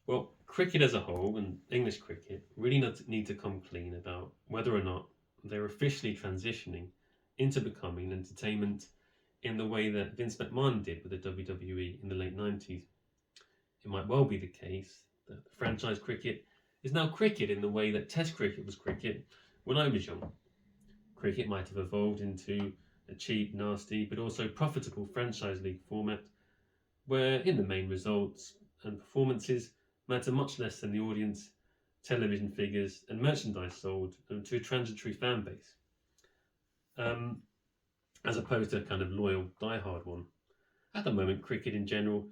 Well, cricket as a whole and English cricket really need to come clean about whether or not they're officially transitioning into becoming entertainment in the way that Vince McMahon did with the WWE in the late 90s. It might well be the case that franchise cricket is now cricket in the way that Test cricket was cricket when I was young. Cricket might have evolved into a cheap, nasty, but also profitable franchise league format where, in the main, results and performances matter much less than the audience, television figures, and merchandise sold to a transitory fan base, um, as opposed to a kind of loyal, die-hard one. At the moment, cricket in general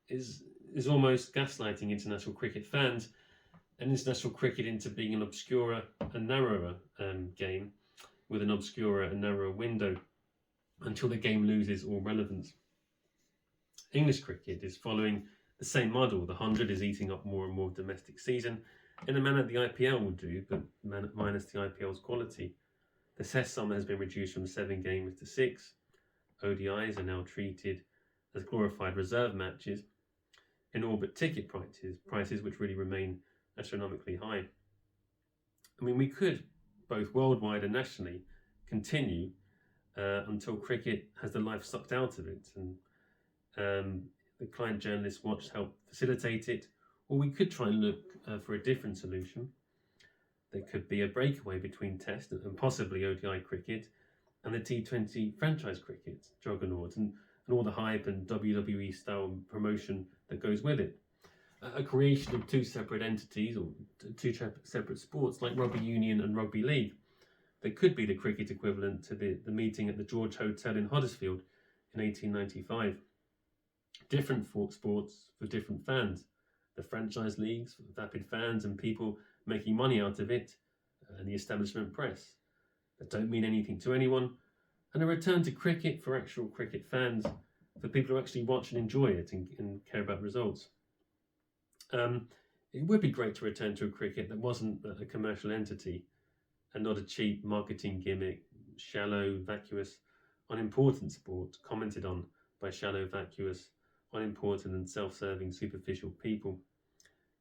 is is almost gaslighting international cricket fans and international cricket into being an obscurer and narrower game with an obscurer and narrower window until the game loses all relevance. English cricket is following the same model. The 100 is eating up more and more domestic season in a manner the IPL will do, but minus the IPL's quality. The Test summer has been reduced from 7 games to 6. ODIs are now treated as glorified reserve matches in all but ticket prices which really remain astronomically high. I mean, we could, both worldwide and nationally, continue until cricket has the life sucked out of it, and the Client Journalist Watch help facilitate it, or we could try and look for a different solution. There could be a breakaway between Test and possibly ODI cricket and the T20 franchise cricket juggernaut and all the hype and WWE style promotion that goes with it. A creation of two separate entities or two separate sports like rugby union and rugby league. That could be the cricket equivalent to the meeting at the George Hotel in Huddersfield in 1895. Different sports for different fans. The franchise leagues for vapid fans and people making money out of it, and the establishment press that don't mean anything to anyone, and a return to cricket for actual cricket fans, for people who actually watch and enjoy it and care about results. It would be great to return to a cricket that wasn't a commercial entity and not a cheap marketing gimmick, shallow, vacuous, unimportant sport commented on by shallow, vacuous, unimportant and self-serving superficial people.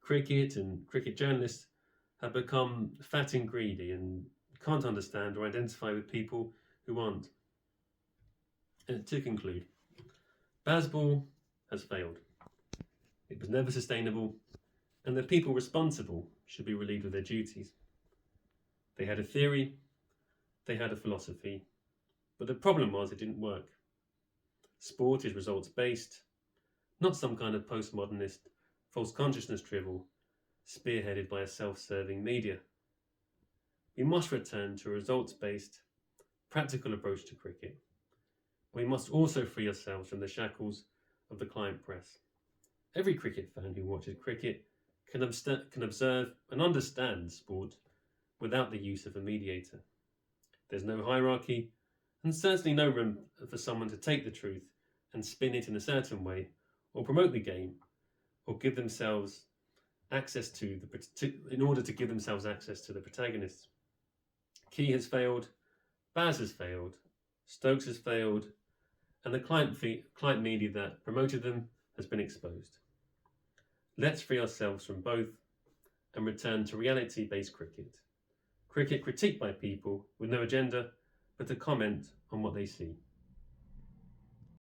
Cricket and cricket journalists have become fat and greedy and can't understand or identify with people who aren't. And to conclude, Bazball has failed. It was never sustainable, and the people responsible should be relieved of their duties. They had a theory, they had a philosophy, but the problem was it didn't work. Sport is results-based, not some kind of postmodernist, false consciousness drivel spearheaded by a self-serving media. We must return to a results-based, practical approach to cricket. We must also free ourselves from the shackles of the client press. Every cricket fan who watches cricket can observe and understand sport without the use of a mediator. There's no hierarchy, and certainly no room for someone to take the truth and spin it in a certain way, or promote the game, or give themselves access in order to give themselves access to the protagonists. Key has failed, Baz has failed, Stokes has failed, and the client media that promoted them has been exposed. Let's free ourselves from both and return to reality-based cricket. Cricket critiqued by people with no agenda but to comment on what they see.